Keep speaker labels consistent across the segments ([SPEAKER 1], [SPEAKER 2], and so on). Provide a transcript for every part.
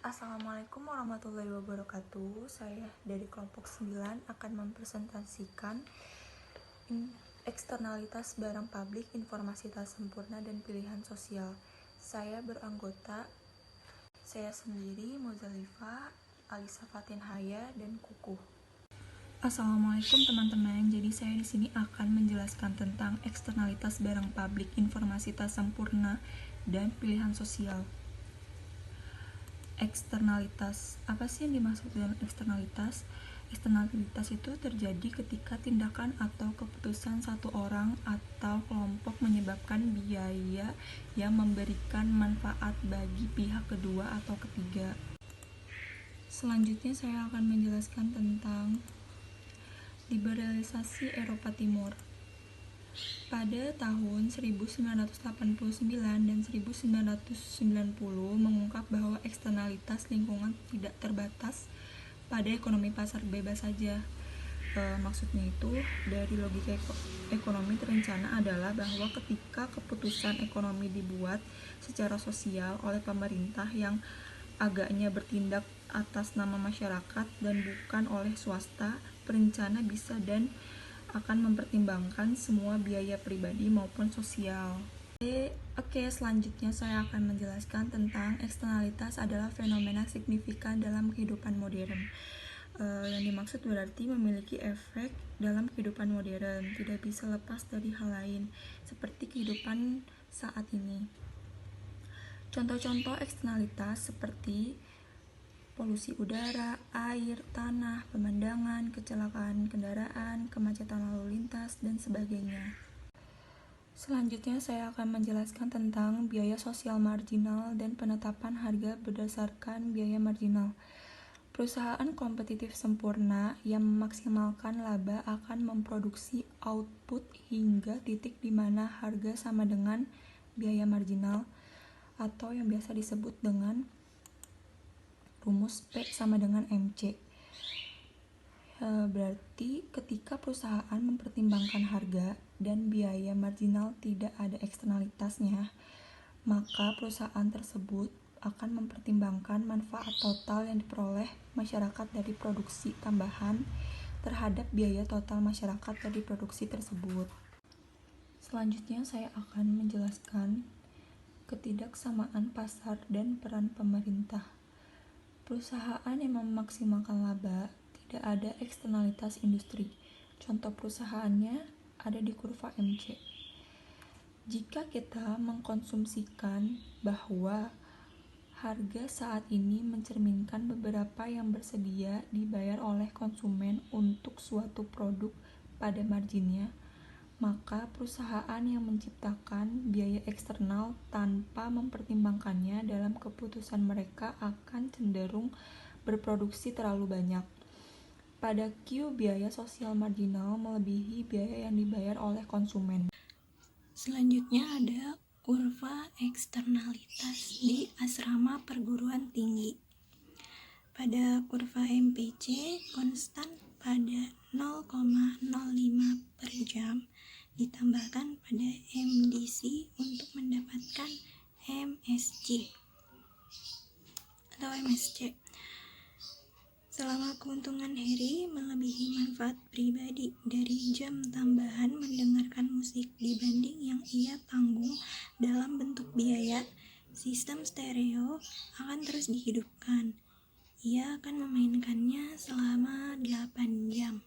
[SPEAKER 1] Assalamualaikum warahmatullahi wabarakatuh. Saya dari kelompok 9 akan mempresentasikan eksternalitas barang publik, informasi tak sempurna, dan pilihan sosial. Saya beranggota saya sendiri, Muzalifah, Alisa Fatin Haya, dan Kukuh. Assalamualaikum teman-teman. Jadi saya di sini akan menjelaskan tentang eksternalitas barang publik, informasi tak sempurna, dan pilihan sosial. Eksternalitas. Apa sih yang dimaksud dengan eksternalitas? Eksternalitas itu terjadi ketika tindakan atau keputusan satu orang atau kelompok menyebabkan biaya yang memberikan manfaat bagi pihak kedua atau ketiga. Selanjutnya saya akan menjelaskan tentang liberalisasi Eropa Timur. Pada tahun 1989 dan 1990 mengungkap bahwa eksternalitas lingkungan tidak terbatas pada ekonomi pasar bebas saja. Maksudnya itu, dari logika ekonomi terencana adalah bahwa ketika keputusan ekonomi dibuat secara sosial oleh pemerintah yang agaknya bertindak atas nama masyarakat dan bukan oleh swasta, perencana bisa dan akan mempertimbangkan semua biaya pribadi maupun sosial. Oke, selanjutnya saya akan menjelaskan tentang eksternalitas adalah fenomena signifikan dalam kehidupan modern. Yang dimaksud berarti memiliki efek dalam kehidupan modern, tidak bisa lepas dari hal lain, seperti kehidupan saat ini. Contoh-contoh eksternalitas seperti polusi udara, air, tanah, pemandangan, kecelakaan kendaraan, kemacetan lalu lintas, dan sebagainya. Selanjutnya saya akan menjelaskan tentang biaya sosial marginal dan penetapan harga berdasarkan biaya marginal. Perusahaan kompetitif sempurna yang memaksimalkan laba akan memproduksi output hingga titik di mana harga sama dengan biaya marginal, atau yang biasa disebut dengan rumus P sama dengan MC. Berarti ketika perusahaan mempertimbangkan harga dan biaya marginal tidak ada eksternalitasnya, maka perusahaan tersebut akan mempertimbangkan manfaat total yang diperoleh masyarakat dari produksi tambahan terhadap biaya total masyarakat dari produksi tersebut. Selanjutnya saya akan menjelaskan ketidaksamaan pasar dan peran pemerintah. Perusahaan yang memaksimalkan laba tidak ada eksternalitas industri. Contoh perusahaannya ada di kurva MC. Jika kita mengkonsumsikan bahwa harga saat ini mencerminkan beberapa yang bersedia dibayar oleh konsumen untuk suatu produk pada marginnya, maka perusahaan yang menciptakan biaya eksternal tanpa mempertimbangkannya dalam keputusan mereka akan cenderung berproduksi terlalu banyak. Pada Q, biaya sosial marginal melebihi biaya yang dibayar oleh konsumen.
[SPEAKER 2] Selanjutnya ada kurva eksternalitas di asrama perguruan tinggi. Pada kurva MPC konstan pada 0,05 per jam ditambahkan pada MDC untuk mendapatkan MSG atau MSC. Selama keuntungan Harry melebihi manfaat pribadi dari jam tambahan mendengarkan musik dibanding yang ia tanggung dalam bentuk biaya, sistem stereo akan terus dihidupkan. Ia akan memainkannya selama 8 jam.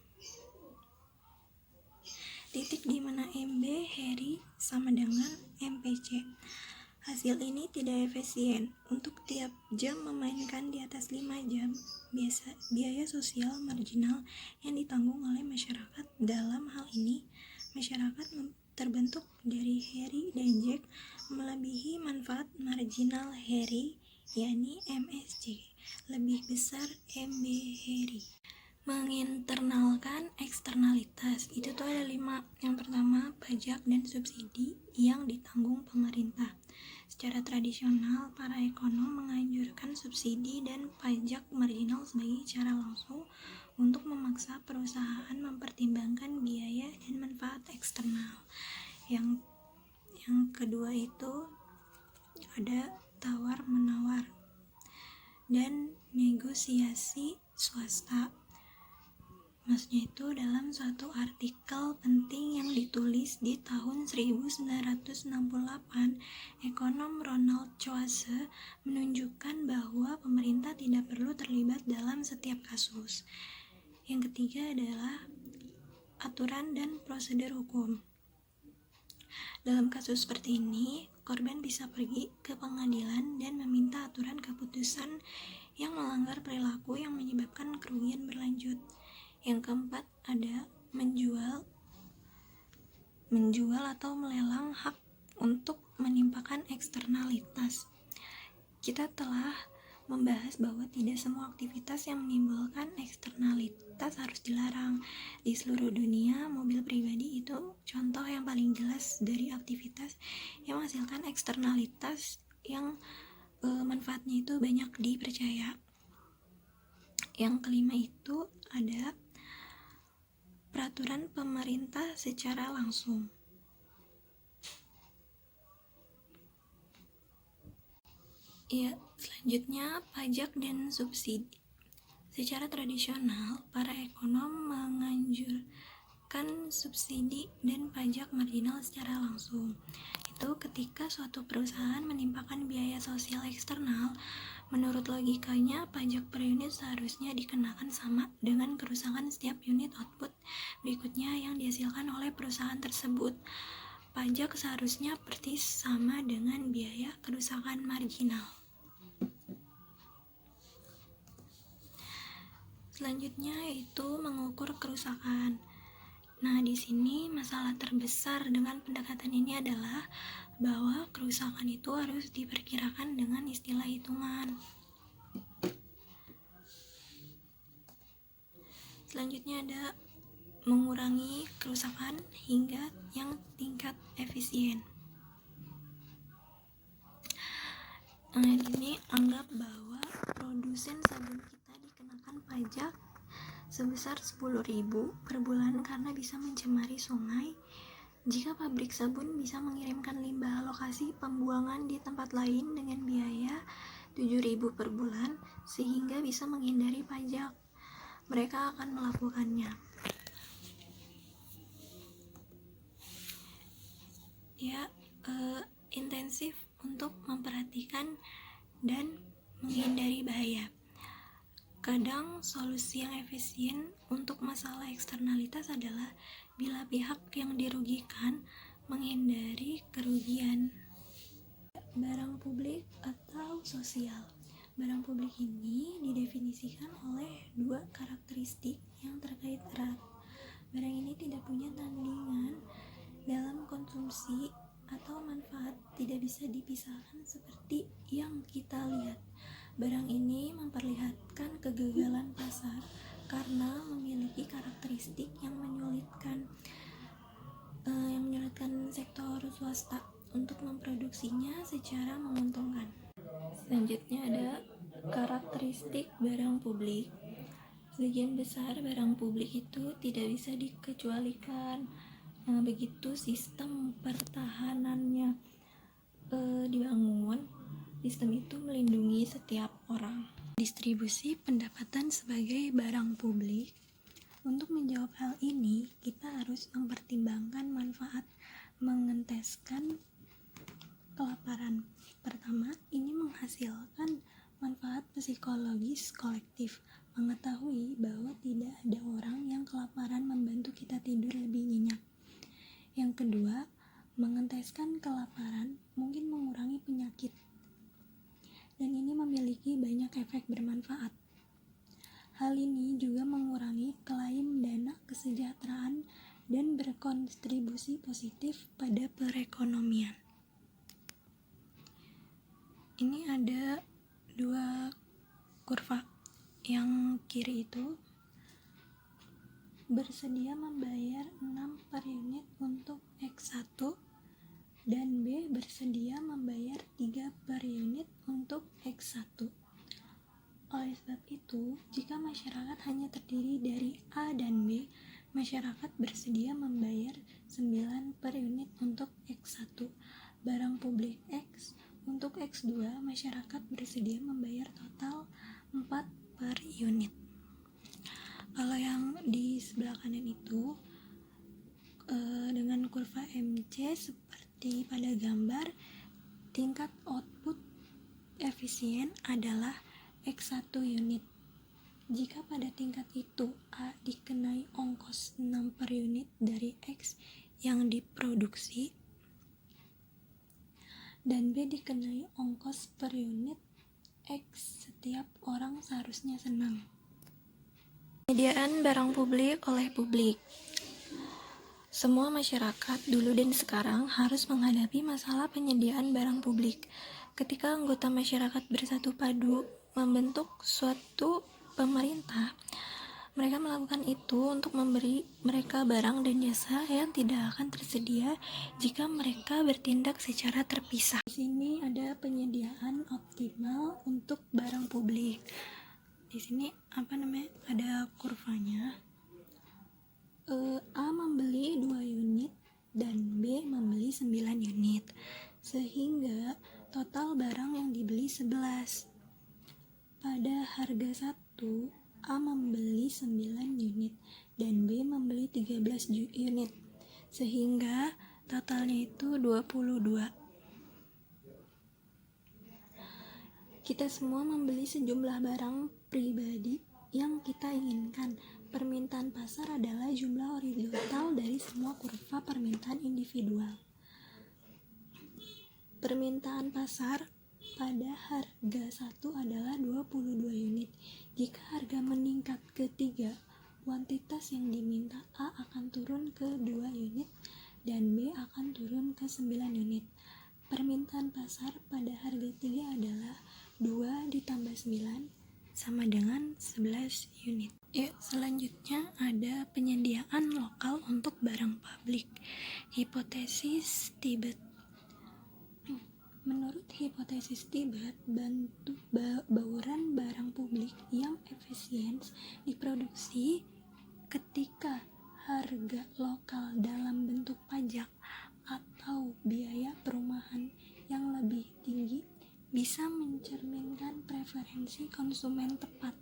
[SPEAKER 2] Titik di mana MB Harry sama dengan MPC. Hasil ini tidak efisien. Untuk tiap jam memainkan di atas 5 jam, biaya sosial marginal yang ditanggung oleh masyarakat, dalam hal ini masyarakat terbentuk dari Harry dan Jack, melebihi manfaat marginal Harry, yakni MSG, lebih besar MB Harry. Menginternalkan eksternalitas itu tuh ada 5. Yang pertama, pajak dan subsidi yang ditanggung pemerintah. Secara tradisional, para ekonom menganjurkan subsidi dan pajak marginal sebagai cara langsung untuk memaksa perusahaan mempertimbangkan biaya dan manfaat eksternal. Yang kedua itu ada tawar-menawar. dan negosiasi swasta. Maksudnya itu dalam suatu artikel penting yang ditulis di tahun 1968, ekonom Ronald Coase menunjukkan bahwa pemerintah tidak perlu terlibat dalam setiap kasus. Yang ketiga adalah aturan dan prosedur hukum. Dalam kasus seperti ini, korban bisa pergi ke pengadilan dan meminta aturan keputusan yang melanggar perilaku yang menyebabkan kerugian berlanjut. Yang keempat ada menjual atau melelang hak untuk menimpakan eksternalitas. Kita telah membahas bahwa tidak semua aktivitas yang menimbulkan eksternalitas harus dilarang. Di seluruh dunia, mobil pribadi itu contoh yang paling jelas dari aktivitas yang menghasilkan eksternalitas yang manfaatnya itu banyak dipercaya. Yang kelima itu ada peraturan pemerintah secara langsung. Ya, selanjutnya pajak dan subsidi. Secara tradisional, para ekonom menganjurkan subsidi dan pajak marginal secara langsung. Itu ketika suatu perusahaan menimpakan biaya sosial eksternal, menurut logikanya pajak per unit seharusnya dikenakan sama dengan kerusakan setiap unit output berikutnya yang dihasilkan oleh perusahaan tersebut. Pajak seharusnya persis sama dengan biaya kerusakan marginal. Selanjutnya yaitu mengukur kerusakan. Nah, di sini masalah terbesar dengan pendekatan ini adalah bahwa kerusakan itu harus diperkirakan dengan istilah hitungan. Selanjutnya ada mengurangi kerusakan hingga yang tingkat efisien. Nah, ini anggap bahwa produsen sabun kita dikenakan pajak sebesar 10.000 per bulan karena bisa mencemari sungai. Jika pabrik sabun bisa mengirimkan limbah lokasi pembuangan di tempat lain dengan biaya 7.000 per bulan sehingga bisa menghindari pajak, mereka akan melakukannya. Intensif untuk memperhatikan dan menghindari bahaya. Kadang solusi yang efisien untuk masalah eksternalitas adalah bila pihak yang dirugikan menghindari kerugian. Barang publik atau sosial. Barang publik ini didefinisikan oleh dua karakteristik yang terkait erat. Barang ini tidak punya tandingan dalam konsumsi atau manfaat, tidak bisa dipisahkan seperti yang kita lihat. Barang ini memperlihatkan kegagalan pasar karena memiliki karakteristik yang menyulitkan sektor swasta untuk memproduksinya secara menguntungkan. Selanjutnya ada karakteristik barang publik. Sebagian besar barang publik itu tidak bisa dikecualikan. Begitu sistem pertahanannya dibangun, sistem itu melindungi setiap orang. Distribusi pendapatan sebagai barang publik. Untuk menjawab hal ini, kita harus mempertimbangkan manfaat mengenteskan kelaparan. Pertama, ini menghasilkan manfaat psikologis kolektif. Mengetahui bahwa tidak ada orang yang kelaparan membantu kita tidur lebih nyenyak. Yang kedua, mengenteskan kelaparan mungkin mengurangi penyakit, dan ini memiliki banyak efek bermanfaat. Hal ini juga mengurangi klaim dana kesejahteraan dan berkontribusi positif pada perekonomian. Ini ada dua kurva. Yang kiri itu bersedia membayar 6 per unit untuk X1 dan B bersedia membayar 3 per unit untuk X1. Oleh sebab itu, jika masyarakat hanya terdiri dari A dan B, masyarakat bersedia membayar 9 per unit untuk X1. Barang publik X, untuk X2 masyarakat bersedia membayar total per unit. Kalau yang di sebelah kanan itu dengan kurva MC seperti pada gambar, tingkat output efisien adalah X1 unit. Jika pada tingkat itu A dikenai ongkos 6 per unit dari X yang diproduksi dan B dikenai ongkos per unit X, setiap orang seharusnya senang. Penyediaan barang publik oleh publik. Semua masyarakat dulu dan sekarang harus menghadapi masalah penyediaan barang publik. Ketika anggota masyarakat bersatu padu membentuk suatu pemerintah, mereka melakukan itu untuk memberi mereka barang dan jasa yang tidak akan tersedia jika mereka bertindak secara terpisah. Di sini ada penyediaan optimal untuk barang publik. Di sini ada kurvanya. A membeli 2 unit dan B membeli 9 unit, sehingga total barang yang dibeli 11. Pada harga 1, A membeli 9 unit dan B membeli 13 unit, sehingga totalnya itu 22. Kita semua membeli sejumlah barang pribadi yang kita inginkan. Permintaan pasar adalah jumlah horizontal dari semua kurva permintaan individual. Permintaan pasar pada harga 1 adalah 22 unit. Jika harga meningkat ke 3, kuantitas yang diminta A akan turun ke 2 unit dan B akan turun ke 9 unit. Permintaan pasar pada harga 3 adalah 2 ditambah 9 sama dengan 11 unit. Selanjutnya ada penyediaan lokal untuk barang publik. Hipotesis Tibet. Menurut hipotesis Tibet, bauran barang publik yang efisien diproduksi ketika harga lokal dalam bentuk pajak atau biaya perumahan yang lebih tinggi bisa mencerminkan preferensi konsumen tepat,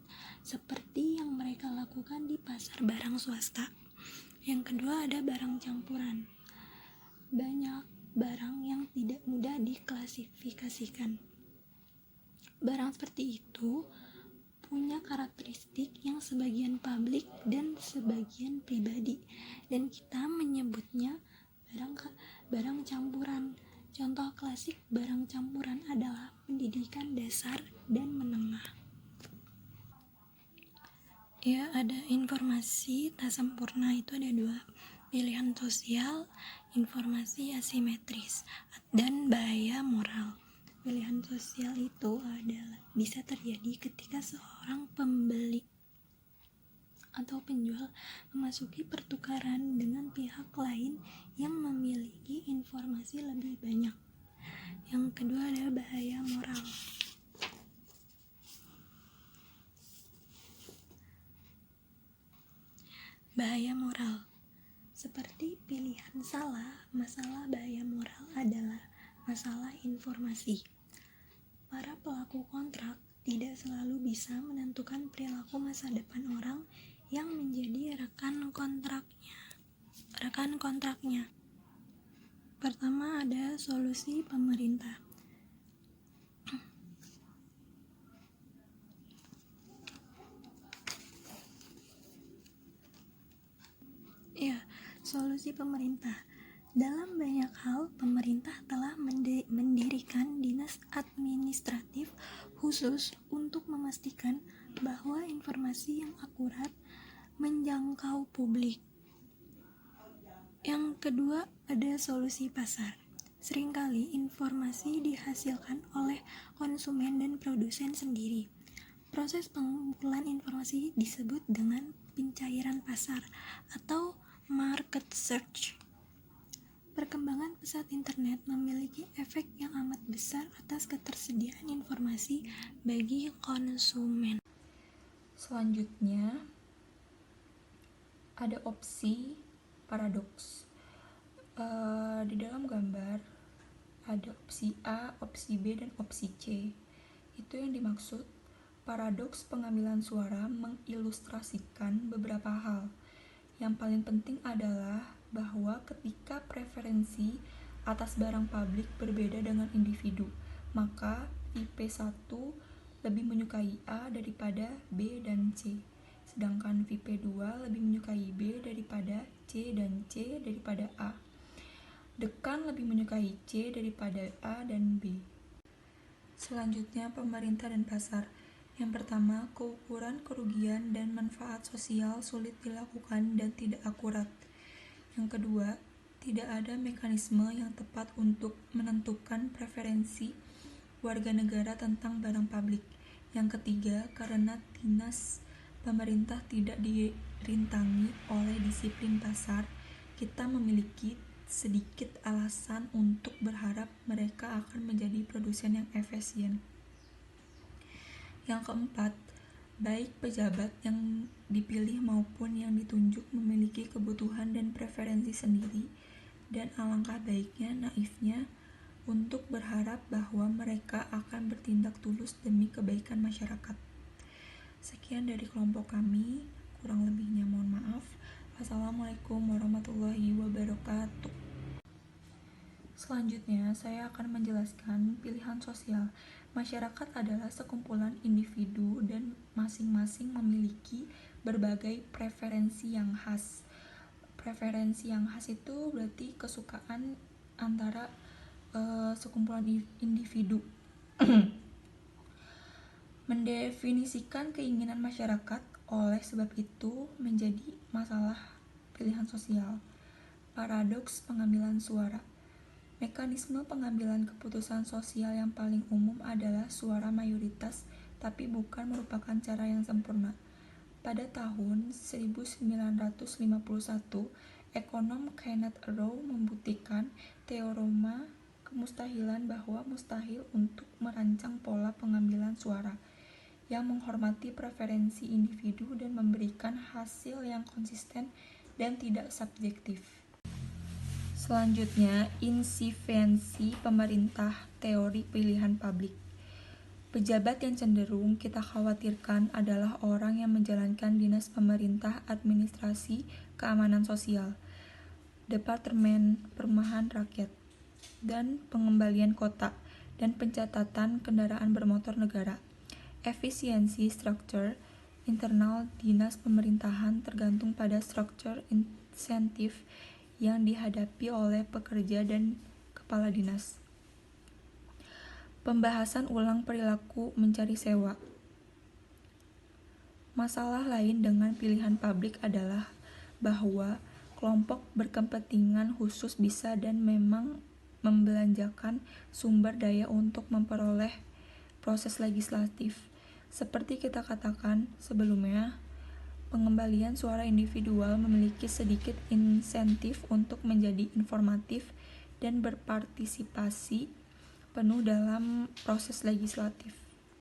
[SPEAKER 2] seperti yang mereka lakukan di pasar barang swasta. Yang kedua ada barang campuran. Banyak barang yang tidak mudah diklasifikasikan. Barang seperti itu punya karakteristik yang sebagian publik dan sebagian pribadi, dan kita menyebutnya barang campuran. Contoh klasik barang campuran adalah pendidikan dasar dan menengah. Ada informasi tak sempurna, itu ada 2. Pilihan sosial, informasi asimetris, dan bahaya moral. Pilihan sosial itu adalah bisa terjadi ketika seorang pembeli atau penjual memasuki pertukaran dengan pihak lain yang memiliki informasi lebih banyak. Yang kedua adalah bahaya moral. Bahaya moral. Seperti pilihan salah, masalah bahaya moral adalah masalah informasi. Para pelaku kontrak tidak selalu bisa menentukan perilaku masa depan orang yang menjadi rekan kontraknya. Pertama ada solusi pemerintah. Solusi pemerintah. Dalam banyak hal, pemerintah telah mendirikan dinas administratif khusus untuk memastikan bahwa informasi yang akurat menjangkau publik. Yang kedua, ada solusi pasar. Seringkali informasi dihasilkan oleh konsumen dan produsen sendiri. Proses pengumpulan informasi disebut dengan pencairan pasar atau market search. Perkembangan pesat internet memiliki efek yang amat besar atas ketersediaan informasi bagi konsumen.
[SPEAKER 1] Selanjutnya ada opsi paradoks. Di dalam gambar ada opsi A, opsi B, dan opsi C. Itu yang dimaksud Paradoks pengambilan suara mengilustrasikan beberapa hal. Yang paling penting adalah bahwa ketika preferensi atas barang publik berbeda dengan individu, maka VIP1 lebih menyukai A daripada B dan C, sedangkan VIP2 lebih menyukai B daripada C dan C daripada A. Dekan lebih menyukai C daripada A dan B. Selanjutnya, pemerintah dan pasar. Yang pertama, keukuran kerugian dan manfaat sosial sulit dilakukan dan tidak akurat. Yang kedua, tidak ada mekanisme yang tepat untuk menentukan preferensi warga negara tentang barang publik. Yang ketiga, karena dinas pemerintah tidak dirintangi oleh disiplin pasar, kita memiliki sedikit alasan untuk berharap mereka akan menjadi produsen yang efisien. Yang keempat, baik pejabat yang dipilih maupun yang ditunjuk memiliki kebutuhan dan preferensi sendiri, dan alangkah baiknya naifnya untuk berharap bahwa mereka akan bertindak tulus demi kebaikan masyarakat. Sekian dari kelompok kami, kurang lebihnya mohon maaf. Wassalamualaikum warahmatullahi wabarakatuh. Selanjutnya, saya akan menjelaskan pilihan sosial. Masyarakat adalah sekumpulan individu dan masing-masing memiliki berbagai preferensi yang khas. Preferensi yang khas itu berarti kesukaan antara sekumpulan individu. Mendefinisikan keinginan masyarakat oleh sebab itu menjadi masalah pilihan sosial. Paradoks pengambilan suara. Mekanisme pengambilan keputusan sosial yang paling umum adalah suara mayoritas, tapi bukan merupakan cara yang sempurna. Pada tahun 1951, ekonom Kenneth Arrow membuktikan teorema kemustahilan bahwa mustahil untuk merancang pola pengambilan suara yang menghormati preferensi individu dan memberikan hasil yang konsisten dan tidak subjektif. Selanjutnya, insistensi pemerintah teori pilihan publik. Pejabat yang cenderung kita khawatirkan adalah orang yang menjalankan dinas pemerintah administrasi keamanan sosial, Departemen Perumahan Rakyat, dan pengembalian kota, dan pencatatan kendaraan bermotor negara. Efisiensi struktur internal dinas pemerintahan tergantung pada struktur insentif yang dihadapi oleh pekerja dan kepala dinas. Pembahasan ulang perilaku mencari sewa. Masalah lain dengan pilihan publik adalah bahwa kelompok berkepentingan khusus bisa dan memang membelanjakan sumber daya untuk memperoleh proses legislatif. Seperti kita katakan sebelumnya, pengembalian suara individual memiliki sedikit insentif untuk menjadi informatif dan berpartisipasi penuh dalam proses legislatif.